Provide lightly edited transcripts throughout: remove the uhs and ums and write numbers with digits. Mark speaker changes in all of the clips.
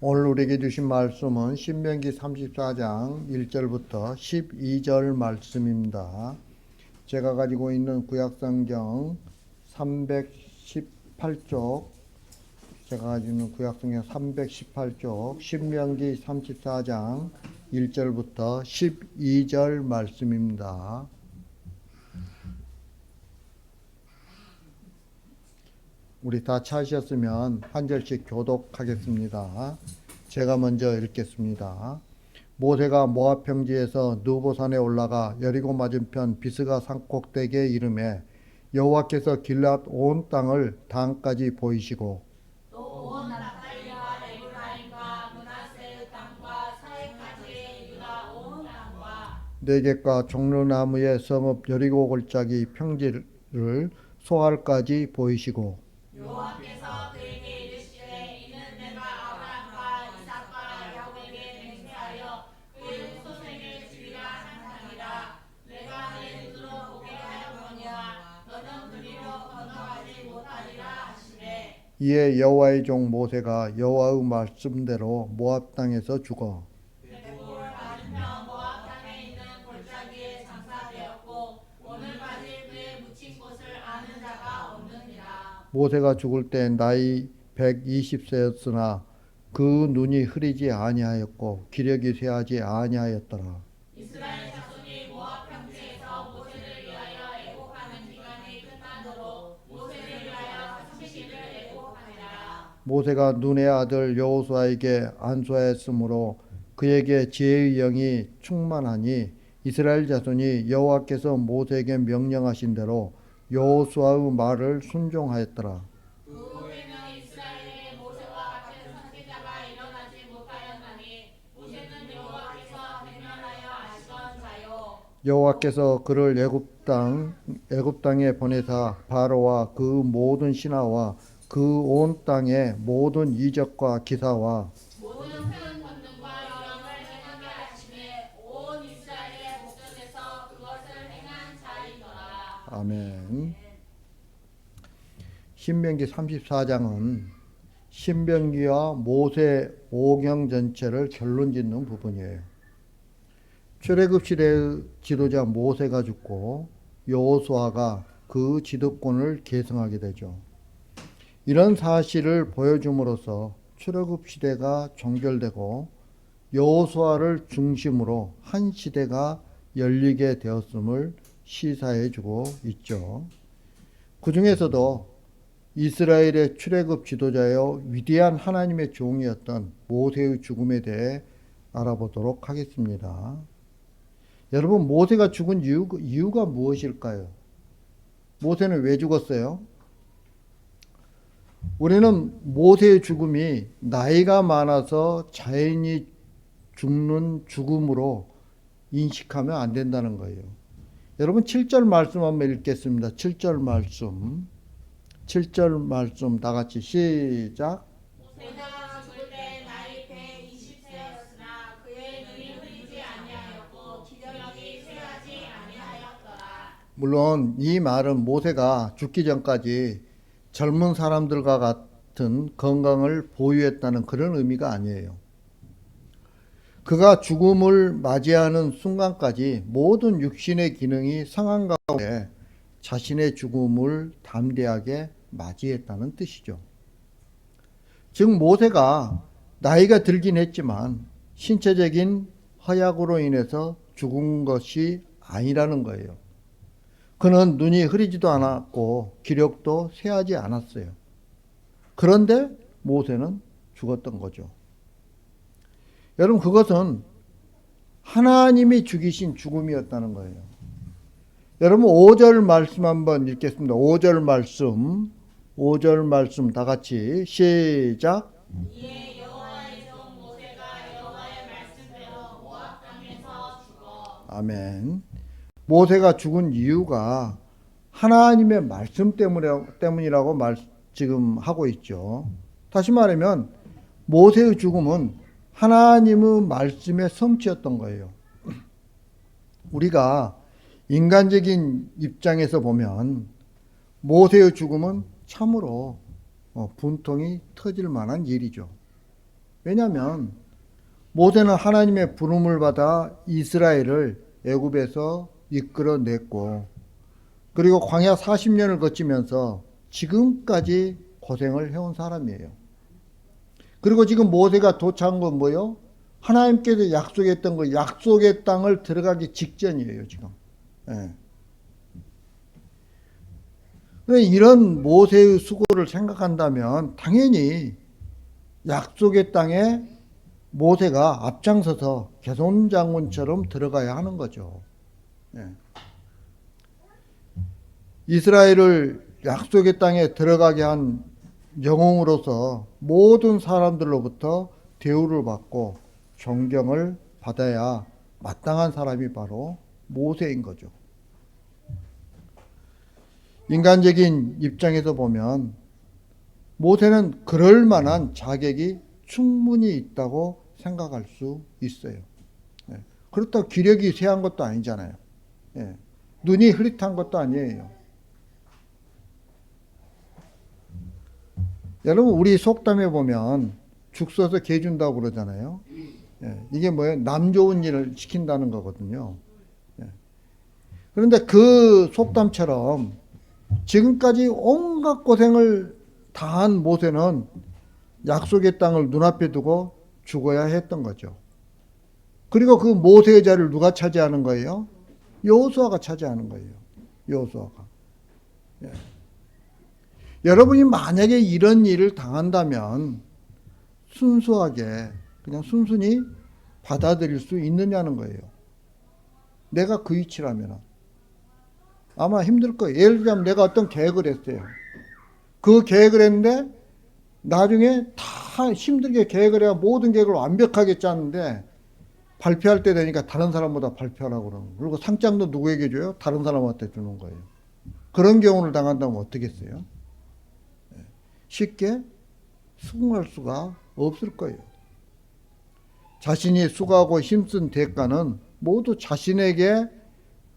Speaker 1: 오늘 우리에게 주신 말씀은 신명기 34장 1절부터 12절 말씀입니다. 제가 가지고 있는 구약성경 318쪽, 신명기 34장 1절부터 12절 말씀입니다. 우리 다 찾으셨으면 한 절씩 교독하겠습니다. 제가 먼저 읽겠습니다. 모세가 모압 평지에서 느보산에 올라가 여리고 맞은편 비스가 산꼭대기에 이르매 여호와께서 길앗 온 땅을 단까지 보이시고
Speaker 2: 또 온 납달리와 에브라임과 므낫세의 땅과 사해까지의 유다 온 땅과
Speaker 1: 네겝과 종려나무의 성읍 여리고 골짜기 평지를 소알까지 보이시고
Speaker 2: 여호와께서 그에게 이르시되 이는 내가 아브라함과 이삭과 야곱에게 맹세하여 그의 후손에게 주리라 한 땅이라. 내가 내 눈으로 보게 하였거니와 너는 그리로 건너가지 못하리라 하시되
Speaker 1: 이에 여호와의 종 모세가 여호와의 말씀대로 모압 땅에서 죽어
Speaker 2: 백골 맞은편 모압 땅에 있는 골짜기에 장사되었고 오늘까지 그의 묻힌 곳을 아는 자가 없느니라.
Speaker 1: 모세가 죽을 때 나이 120세였으나 그 눈이 흐리지 아니하였고 기력이 쇠하지 아니하였더라.
Speaker 2: 이스라엘 자손이 모압 평지에서 모세를 위하여 애곡하는 기간이 끝나도록 모세를 위하여 30일을 애곡하니라.
Speaker 1: 모세가 눈의 아들 여호수아에게 안수하였으므로 그에게 지혜의 영이 충만하니 이스라엘 자손이 여호와께서 모세에게 명령하신 대로 여호수아의 말을 순종하였더라.
Speaker 2: 그 후에는 이스라엘에 모세와 같은 선지자가 일어나지 못하였나니 모세는 여호와께서 대면하여 아시던 자요.
Speaker 1: 여호와께서 그를 애굽 땅에 보내사 바로와 그 모든 신하와 그 온 땅의 모든 이적과 기사와
Speaker 2: 모든 큰 권능과 영광을 행하게 하시매 온 이스라엘의 목전에서 그것을 행한 자이더라.
Speaker 1: 아멘. 신명기 34장은 신명기와 모세 오경 전체를 결론짓는 부분이에요. 출애굽 시대의 지도자 모세가 죽고 여호수아가 그 지도권을 계승하게 되죠. 이런 사실을 보여줌으로써 출애굽 시대가 종결되고 여호수아를 중심으로 한 시대가 열리게 되었음을 시사해주고 있죠. 그 중에서도 이스라엘의 출애굽 지도자여 위대한 하나님의 종이었던 모세의 죽음에 대해 알아보도록 하겠습니다. 여러분, 모세가 죽은 이유가 무엇일까요? 모세는 왜 죽었어요? 우리는 모세의 죽음이 나이가 많아서 자연히 죽는 죽음으로 인식하면 안 된다는 거예요. 여러분 7절 말씀 한번 읽겠습니다. 7절 말씀 다 같이 시작.
Speaker 2: 모세가 죽을 때 나이 120세였으나 그의 눈이 흐리지 아니하였고 기력이 쇠하지 아니하였더라.
Speaker 1: 물론 이 말은 모세가 죽기 전까지 젊은 사람들과 같은 건강을 보유했다는 그런 의미가 아니에요. 그가 죽음을 맞이하는 순간까지 모든 육신의 기능이 상한 가운데 자신의 죽음을 담대하게 맞이했다는 뜻이죠. 즉 모세가 나이가 들긴 했지만 신체적인 허약으로 인해서 죽은 것이 아니라는 거예요. 그는 눈이 흐리지도 않았고 기력도 쇠하지 않았어요. 그런데 모세는 죽었던 거죠. 여러분 그것은 하나님이 죽이신 죽음이었다는 거예요. 여러분 5절 말씀 한번 읽겠습니다. 5절 말씀 다 같이 시작.
Speaker 2: 이에 여호와의 종 모세가 여호와의 말씀대로 모압 땅에서 죽어.
Speaker 1: 아멘. 모세가 죽은 이유가 하나님의 말씀 때문이라고 지금 하고 있죠. 다시 말하면 모세의 죽음은 하나님의 말씀의 성취였던 거예요. 우리가 인간적인 입장에서 보면 모세의 죽음은 참으로 분통이 터질 만한 일이죠. 왜냐하면 모세는 하나님의 부름을 받아 이스라엘을 애굽에서 이끌어냈고, 그리고 광야 40년을 거치면서 지금까지 고생을 해온 사람이에요. 그리고 지금 모세가 도착한 건 뭐요? 하나님께서 약속했던 그 약속의 땅을 들어가기 직전이에요, 지금. 예. 이런 모세의 수고를 생각한다면 당연히 약속의 땅에 모세가 앞장서서 개손 장군처럼 들어가야 하는 거죠. 예. 이스라엘을 약속의 땅에 들어가게 한 영웅으로서 모든 사람들로부터 대우를 받고 존경을 받아야 마땅한 사람이 바로 모세인 거죠. 인간적인 입장에서 보면 모세는 그럴 만한 자격이 충분히 있다고 생각할 수 있어요. 그렇다고 기력이 쇠한 것도 아니잖아요. 눈이 흐릿한 것도 아니에요. 여러분, 우리 속담에 보면 죽 써서 개 준다고 그러잖아요. 이게 뭐예요? 남 좋은 일을 시킨다는 거거든요. 그런데 그 속담처럼 지금까지 온갖 고생을 다한 모세는 약속의 땅을 눈앞에 두고 죽어야 했던 거죠. 그리고 그 모세의 자리를 누가 차지하는 거예요? 여호수아가 차지하는 거예요. 여호수아가. 여러분이 만약에 이런 일을 당한다면 순수하게 그냥 순순히 받아들일 수 있느냐는 거예요. 내가 그 위치라면 아마 힘들 거예요. 예를 들자면 내가 어떤 계획을 했어요. 그 계획을 했는데 나중에 다 힘들게 계획을 해야 모든 계획을 완벽하게 짰는데 발표할 때 되니까 다른 사람보다 발표하라고 그러는 거예요. 그리고 상장도 누구에게 줘요? 다른 사람한테 주는 거예요. 그런 경우를 당한다면 어떻겠어요? 쉽게 수긍할 수가 없을 거예요. 자신이 수고하고 힘쓴 대가는 모두 자신에게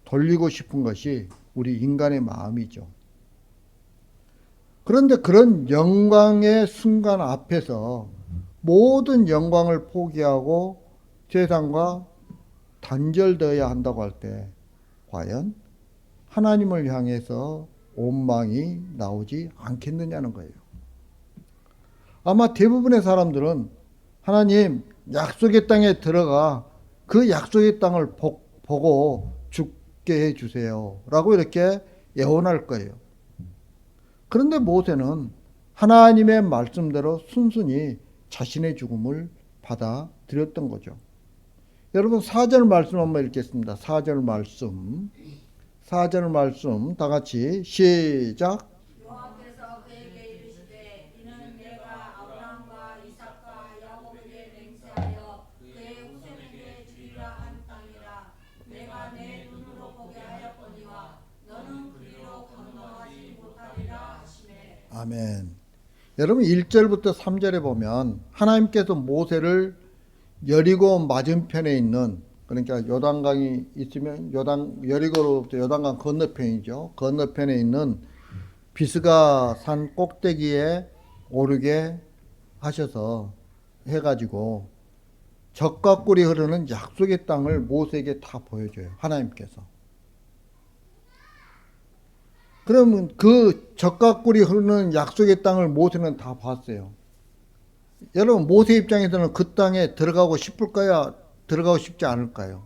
Speaker 1: 돌리고 싶은 것이 우리 인간의 마음이죠. 그런데 그런 영광의 순간 앞에서 모든 영광을 포기하고 세상과 단절되어야 한다고 할 때 과연 하나님을 향해서 원망이 나오지 않겠느냐는 거예요. 아마 대부분의 사람들은 하나님 약속의 땅에 들어가 그 약속의 땅을 보고 죽게 해주세요 라고 이렇게 애원할 거예요. 그런데 모세는 하나님의 말씀대로 순순히 자신의 죽음을 받아들였던 거죠. 여러분 4절 말씀 한번 읽겠습니다. 4절 말씀 다 같이 시작.
Speaker 2: 여호와께서 그에게 이르시되 이는 내가 아브라함과 이삭과 야곱에게 맹세하여 그의 후손에게 주리라 한 땅이라. 내가 내 눈으로 보게 하였거니와 너는 그리로 건너가지 못하리라 하시매.
Speaker 1: 아멘. 여러분 1절부터 3절에 보면 하나님께서 모세를 여리고 맞은편에 있는, 그러니까 요단강이 있으면 여리고로부터 요단강 건너편이죠. 건너편에 있는 비스가 산 꼭대기에 오르게 하셔서 해가지고 적과 꿀이 흐르는 약속의 땅을 모세에게 다 보여줘요. 하나님께서. 그러면 그 적과 꿀이 흐르는 약속의 땅을 모세는 다 봤어요. 여러분 모세 입장에서는 그 땅에 들어가고 싶을까요? 들어가고 싶지 않을까요?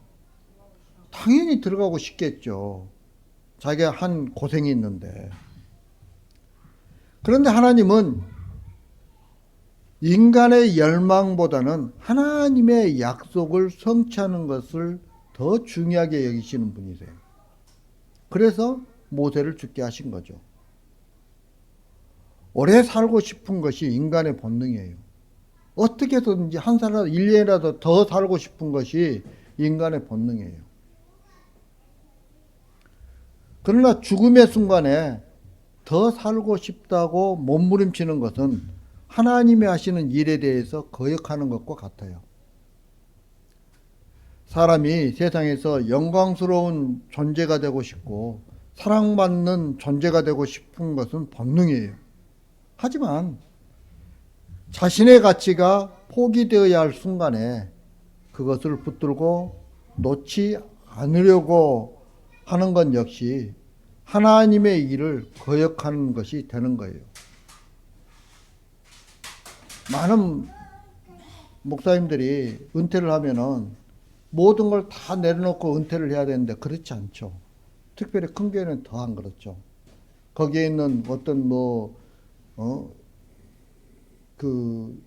Speaker 1: 당연히 들어가고 싶겠죠. 자기가 한 고생이 있는데. 그런데 하나님은 인간의 열망보다는 하나님의 약속을 성취하는 것을 더 중요하게 여기시는 분이세요. 그래서 모세를 죽게 하신 거죠. 오래 살고 싶은 것이 인간의 본능이에요. 어떻게 해서든지 한 살이라도 1년이라도 더 살고 싶은 것이 인간의 본능이에요. 그러나 죽음의 순간에 더 살고 싶다고 몸부림치는 것은 하나님이 하시는 일에 대해서 거역하는 것과 같아요. 사람이 세상에서 영광스러운 존재가 되고 싶고 사랑받는 존재가 되고 싶은 것은 본능이에요. 하지만 자신의 가치가 포기되어야 할 순간에 그것을 붙들고 놓지 않으려고 하는 것 역시 하나님의 일을 거역하는 것이 되는 거예요. 많은 목사님들이 은퇴를 하면은 모든 걸 다 내려놓고 은퇴를 해야 되는데 그렇지 않죠. 특별히 큰 교회는 더 안 그렇죠. 거기에 있는 어떤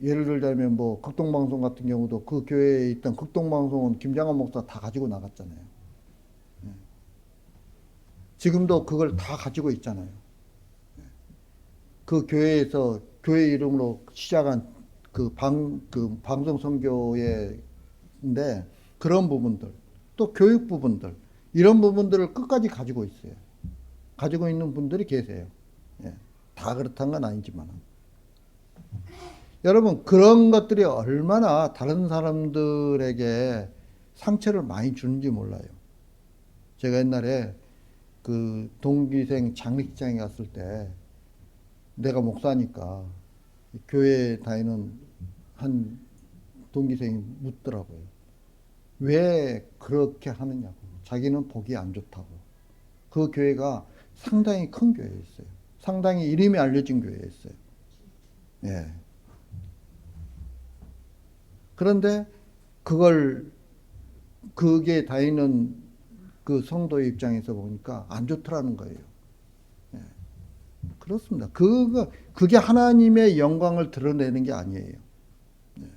Speaker 1: 예를 들자면 극동방송 같은 경우도 그 교회에 있던 극동방송은 김장한 목사 다 가지고 나갔잖아요. 지금도 그걸 다 가지고 있잖아요. 그 교회에서 교회 이름으로 시작한 방송 선교회인데 그런 부분들, 또 교육 부분들, 이런 부분들을 끝까지 가지고 있어요. 가지고 있는 분들이 계세요. 다 그렇다는 건 아니지만. 여러분, 그런 것들이 얼마나 다른 사람들에게 상처를 많이 주는지 몰라요. 제가 옛날에 그 동기생 장례식장에 갔을 때 내가 목사니까 교회에 다니는 한 동기생이 묻더라고요. 왜 그렇게 하느냐고. 자기는 보기 안 좋다고. 그 교회가 상당히 큰 교회였어요. 상당히 이름이 알려진 교회였어요. 예. 그런데 그게 다니는 그 성도의 입장에서 보니까 안 좋더라는 거예요. 예. 그렇습니다. 그게 하나님의 영광을 드러내는 게 아니에요. 예.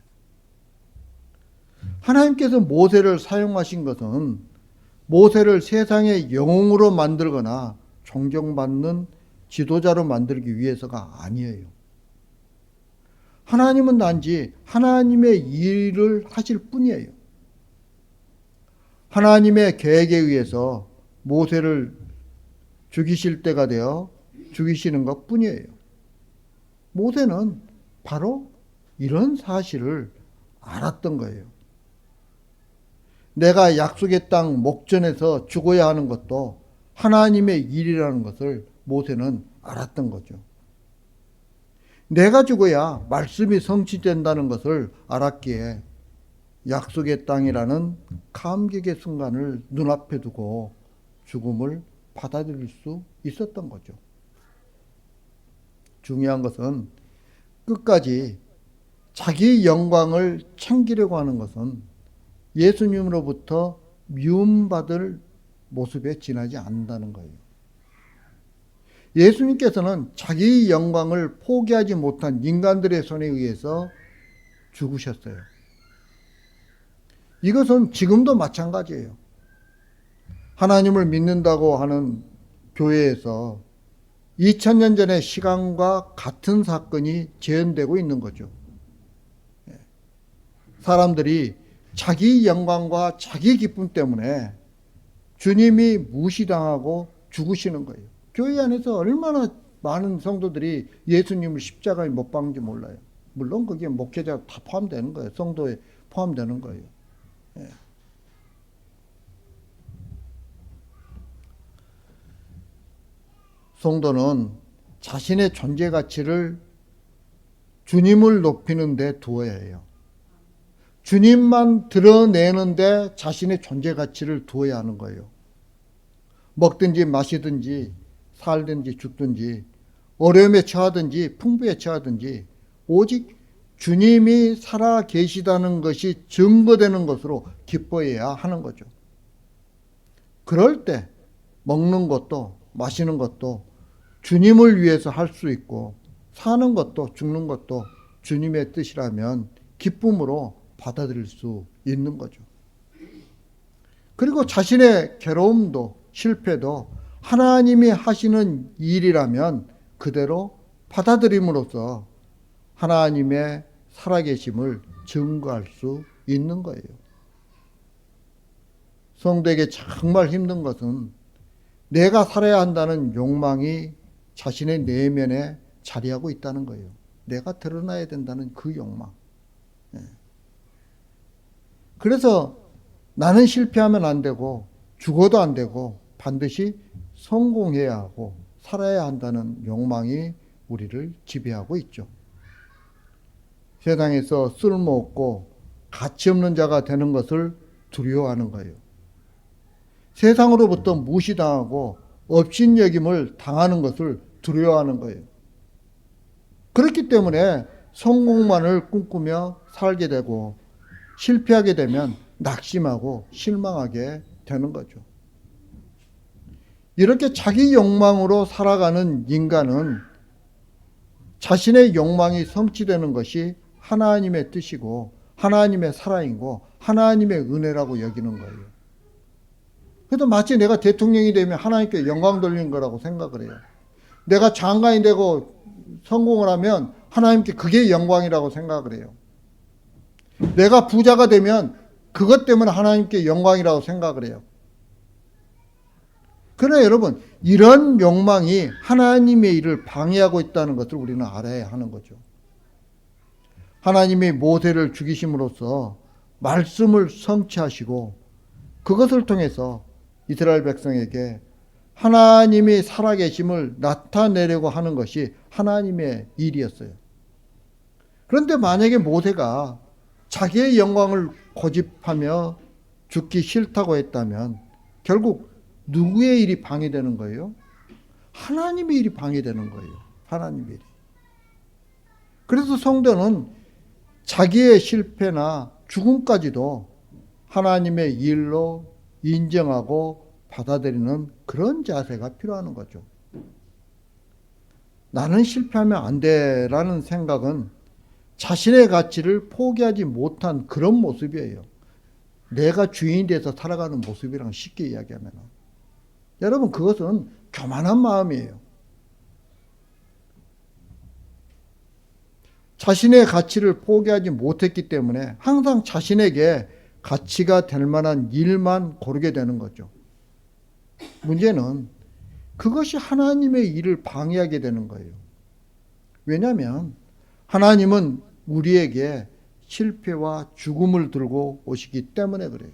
Speaker 1: 하나님께서 모세를 사용하신 것은 모세를 세상의 영웅으로 만들거나 존경받는 지도자로 만들기 위해서가 아니에요. 하나님은 단지 하나님의 일을 하실 뿐이에요. 하나님의 계획에 의해서 모세를 죽이실 때가 되어 죽이시는 것 뿐이에요. 모세는 바로 이런 사실을 알았던 거예요. 내가 약속의 땅 목전에서 죽어야 하는 것도 하나님의 일이라는 것을 모세는 알았던 거죠. 내가 죽어야 말씀이 성취된다는 것을 알았기에 약속의 땅이라는 감격의 순간을 눈앞에 두고 죽음을 받아들일 수 있었던 거죠. 중요한 것은 끝까지 자기 영광을 챙기려고 하는 것은 예수님으로부터 미움받을 모습에 지나지 않는다는 거예요. 예수님께서는 자기 영광을 포기하지 못한 인간들의 손에 의해서 죽으셨어요. 이것은 지금도 마찬가지예요. 하나님을 믿는다고 하는 교회에서 2000년 전의 시간과 같은 사건이 재현되고 있는 거죠. 사람들이 자기 영광과 자기 기쁨 때문에 주님이 무시당하고 죽으시는 거예요. 교회 안에서 얼마나 많은 성도들이 예수님을 십자가에 못 박는지 몰라요. 물론 그게 목회자 다 포함되는 거예요. 성도에 포함되는 거예요. 예. 성도는 자신의 존재 가치를 주님을 높이는 데 두어야 해요. 주님만 드러내는데 자신의 존재 가치를 두어야 하는 거예요. 먹든지 마시든지 살든지 죽든지 어려움에 처하든지 풍부에 처하든지 오직 주님이 살아 계시다는 것이 증거되는 것으로 기뻐해야 하는 거죠. 그럴 때 먹는 것도 마시는 것도 주님을 위해서 할 수 있고 사는 것도 죽는 것도 주님의 뜻이라면 기쁨으로 받아들일 수 있는 거죠. 그리고 자신의 괴로움도 실패도 하나님이 하시는 일이라면 그대로 받아들임으로써 하나님의 살아계심을 증거할 수 있는 거예요. 성도에게 정말 힘든 것은 내가 살아야 한다는 욕망이 자신의 내면에 자리하고 있다는 거예요. 내가 드러나야 된다는 그 욕망. 그래서 나는 실패하면 안 되고 죽어도 안 되고 반드시 성공해야 하고 살아야 한다는 욕망이 우리를 지배하고 있죠. 세상에서 쓸모없고 가치 없는 자가 되는 것을 두려워하는 거예요. 세상으로부터 무시당하고 업신여김을 당하는 것을 두려워하는 거예요. 그렇기 때문에 성공만을 꿈꾸며 살게 되고 실패하게 되면 낙심하고 실망하게 되는 거죠. 이렇게 자기 욕망으로 살아가는 인간은 자신의 욕망이 성취되는 것이 하나님의 뜻이고 하나님의 사랑이고 하나님의 은혜라고 여기는 거예요. 그래도 마치 내가 대통령이 되면 하나님께 영광 돌리는 거라고 생각을 해요. 내가 장관이 되고 성공을 하면 하나님께 그게 영광이라고 생각을 해요. 내가 부자가 되면 그것 때문에 하나님께 영광이라고 생각을 해요. 그러나 여러분, 이런 욕망이 하나님의 일을 방해하고 있다는 것을 우리는 알아야 하는 거죠. 하나님이 모세를 죽이심으로써 말씀을 성취하시고 그것을 통해서 이스라엘 백성에게 하나님이 살아계심을 나타내려고 하는 것이 하나님의 일이었어요. 그런데 만약에 모세가 자기의 영광을 고집하며 죽기 싫다고 했다면 결국 누구의 일이 방해되는 거예요? 하나님의 일이 방해되는 거예요. 하나님의 일이. 그래서 성도는 자기의 실패나 죽음까지도 하나님의 일로 인정하고 받아들이는 그런 자세가 필요한 거죠. 나는 실패하면 안 돼라는 생각은 자신의 가치를 포기하지 못한 그런 모습이에요. 내가 주인이 돼서 살아가는 모습이랑 쉽게 이야기하면. 여러분, 그것은 교만한 마음이에요. 자신의 가치를 포기하지 못했기 때문에 항상 자신에게 가치가 될 만한 일만 고르게 되는 거죠. 문제는 그것이 하나님의 일을 방해하게 되는 거예요. 왜냐하면 하나님은 우리에게 실패와 죽음을 들고 오시기 때문에 그래요.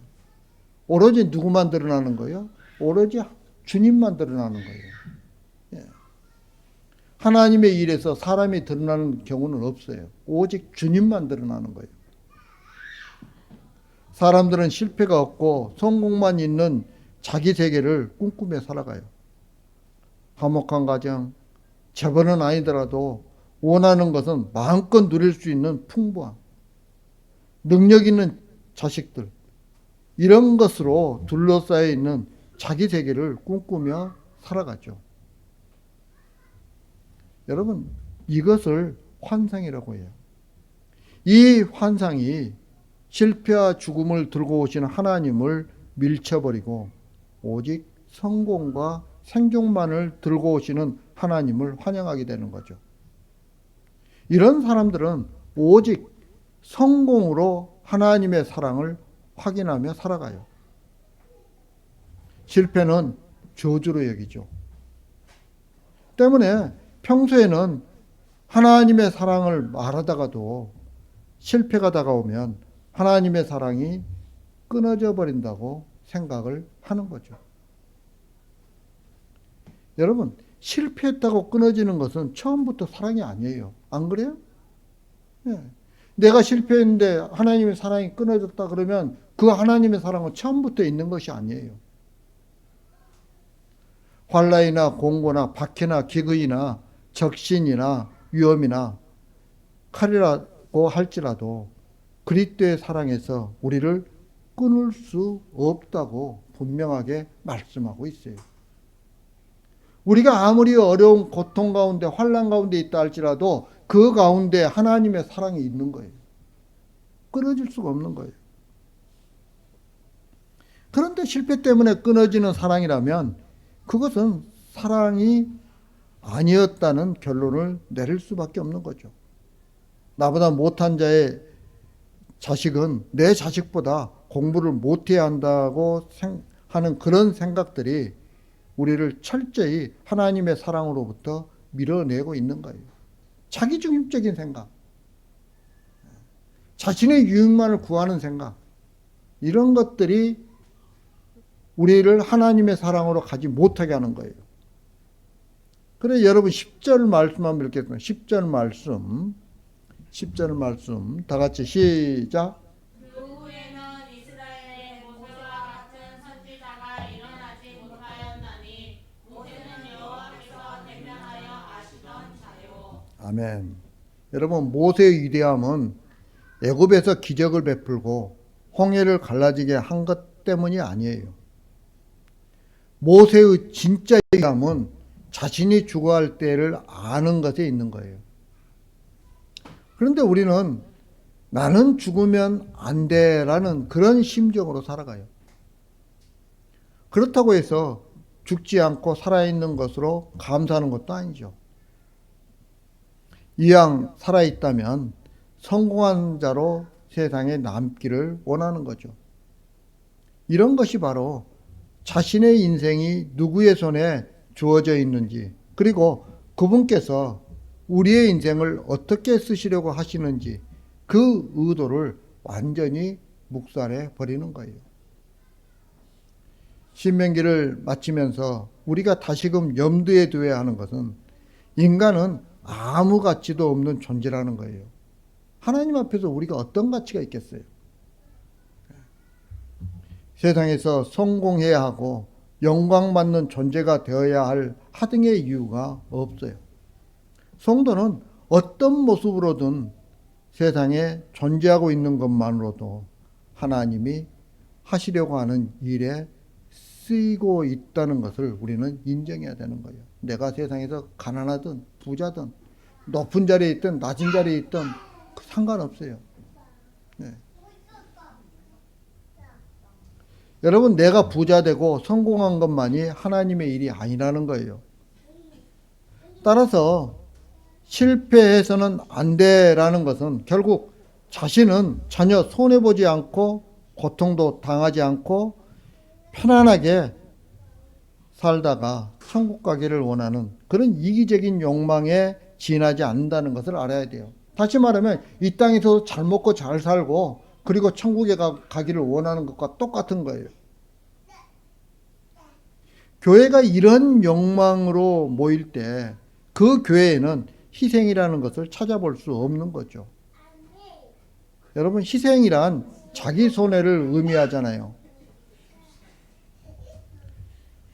Speaker 1: 오로지 누구만 드러나는 거예요? 오로지 주님만 드러나는 거예요. 예. 하나님의 일에서 사람이 드러나는 경우는 없어요. 오직 주님만 드러나는 거예요. 사람들은 실패가 없고 성공만 있는 자기 세계를 꿈꾸며 살아가요. 화목한 가정, 재벌은 아니더라도 원하는 것은 마음껏 누릴 수 있는 풍부함, 능력 있는 자식들, 이런 것으로 둘러싸여 있는 자기 세계를 꿈꾸며 살아가죠. 여러분, 이것을 환상이라고 해요. 이 환상이 실패와 죽음을 들고 오시는 하나님을 밀쳐버리고 오직 성공과 생존만을 들고 오시는 하나님을 환영하게 되는 거죠. 이런 사람들은 오직 성공으로 하나님의 사랑을 확인하며 살아가요. 실패는 저주로 여기죠. 때문에 평소에는 하나님의 사랑을 말하다가도 실패가 다가오면 하나님의 사랑이 끊어져 버린다고 생각을 하는 거죠. 여러분, 실패했다고 끊어지는 것은 처음부터 사랑이 아니에요. 안 그래요? 네. 내가 실패했는데 하나님의 사랑이 끊어졌다 그러면 그 하나님의 사랑은 처음부터 있는 것이 아니에요. 환난이나 공고나 박해나 기근이나 적신이나 위험이나 칼이라고 할지라도 그리스도의 사랑에서 우리를 끊을 수 없다고 분명하게 말씀하고 있어요. 우리가 아무리 어려운 고통 가운데 환난 가운데 있다 할지라도 그 가운데 하나님의 사랑이 있는 거예요. 끊어질 수가 없는 거예요. 그런데 실패 때문에 끊어지는 사랑이라면 그것은 사랑이 아니었다는 결론을 내릴 수밖에 없는 거죠. 나보다 못한 자의 자식은 내 자식보다 공부를 못해야 한다고 하는 그런 생각들이 우리를 철저히 하나님의 사랑으로부터 밀어내고 있는 거예요. 자기중심적인 생각, 자신의 유익만을 구하는 생각, 이런 것들이 우리를 하나님의 사랑으로 가지 못하게 하는 거예요. 그래 여러분 10절 말씀 한번 읽겠습니다. 10절 말씀 10절 말씀 다 같이 시작.
Speaker 2: 그 후에는 이스라엘의 모세와 같은 선지자가 일어나지 못하였나니 모세는 여호와께서 대면하여 아시던 자요.
Speaker 1: 아멘. 여러분, 모세의 위대함은 애굽에서 기적을 베풀고 홍해를 갈라지게 한 것 때문이 아니에요. 모세의 진짜 위대함은 자신이 죽어갈 때를 아는 것에 있는 거예요. 그런데 우리는 나는 죽으면 안 돼라는 그런 심정으로 살아가요. 그렇다고 해서 죽지 않고 살아있는 것으로 감사하는 것도 아니죠. 이왕 살아있다면 성공한 자로 세상에 남기를 원하는 거죠. 이런 것이 바로 자신의 인생이 누구의 손에 주어져 있는지, 그리고 그분께서 우리의 인생을 어떻게 쓰시려고 하시는지 그 의도를 완전히 묵살해 버리는 거예요. 신명기를 마치면서 우리가 다시금 염두에 두어야 하는 것은 인간은 아무 가치도 없는 존재라는 거예요. 하나님 앞에서 우리가 어떤 가치가 있겠어요? 세상에서 성공해야 하고 영광받는 존재가 되어야 할 하등의 이유가 없어요. 성도는 어떤 모습으로든 세상에 존재하고 있는 것만으로도 하나님이 하시려고 하는 일에 쓰이고 있다는 것을 우리는 인정해야 되는 거예요. 내가 세상에서 가난하든 부자든 높은 자리에 있든 낮은 자리에 있든 상관없어요. 네. 여러분, 내가 부자 되고 성공한 것만이 하나님의 일이 아니라는 거예요. 따라서 실패해서는 안 돼라는 것은 결국 자신은 전혀 손해보지 않고 고통도 당하지 않고 편안하게 살다가 천국 가기를 원하는 그런 이기적인 욕망에 지나지 않는다는 것을 알아야 돼요. 다시 말하면 이 땅에서 잘 먹고 잘 살고 그리고 천국에 가기를 원하는 것과 똑같은 거예요. 교회가 이런 욕망으로 모일 때 그 교회에는 희생이라는 것을 찾아볼 수 없는 거죠. 여러분, 희생이란 자기 손해를 의미하잖아요.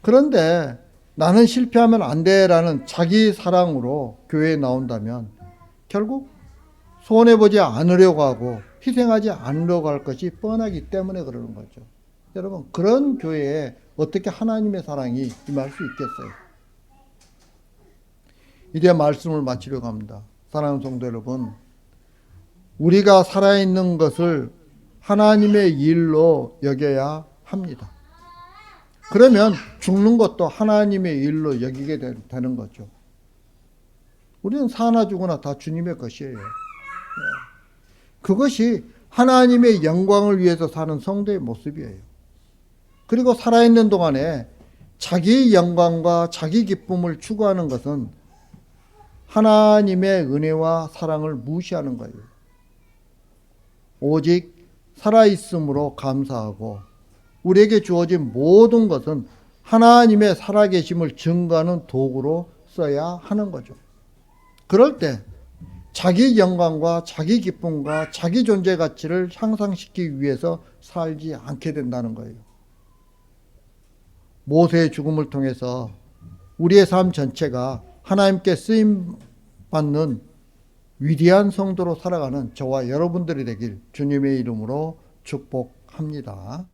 Speaker 1: 그런데 나는 실패하면 안 돼라는 자기 사랑으로 교회에 나온다면 결국 손해보지 않으려고 하고 희생하지 않으려고 할 것이 뻔하기 때문에 그러는 거죠. 여러분, 그런 교회에 어떻게 하나님의 사랑이 임할 수 있겠어요? 이제 말씀을 마치려고 합니다. 사랑하는 성도 여러분, 우리가 살아있는 것을 하나님의 일로 여겨야 합니다. 그러면 죽는 것도 하나님의 일로 여기게 되는 거죠. 우리는 사나 죽으나 다 주님의 것이에요. 그것이 하나님의 영광을 위해서 사는 성도의 모습이에요. 그리고 살아있는 동안에 자기 영광과 자기 기쁨을 추구하는 것은 하나님의 은혜와 사랑을 무시하는 거예요. 오직 살아있음으로 감사하고 우리에게 주어진 모든 것은 하나님의 살아계심을 증거하는 도구로 써야 하는 거죠. 그럴 때 자기 영광과 자기 기쁨과 자기 존재 가치를 향상시키기 위해서 살지 않게 된다는 거예요. 모세의 죽음을 통해서 우리의 삶 전체가 하나님께 쓰임받는 위대한 성도로 살아가는 저와 여러분들이 되길 주님의 이름으로 축복합니다.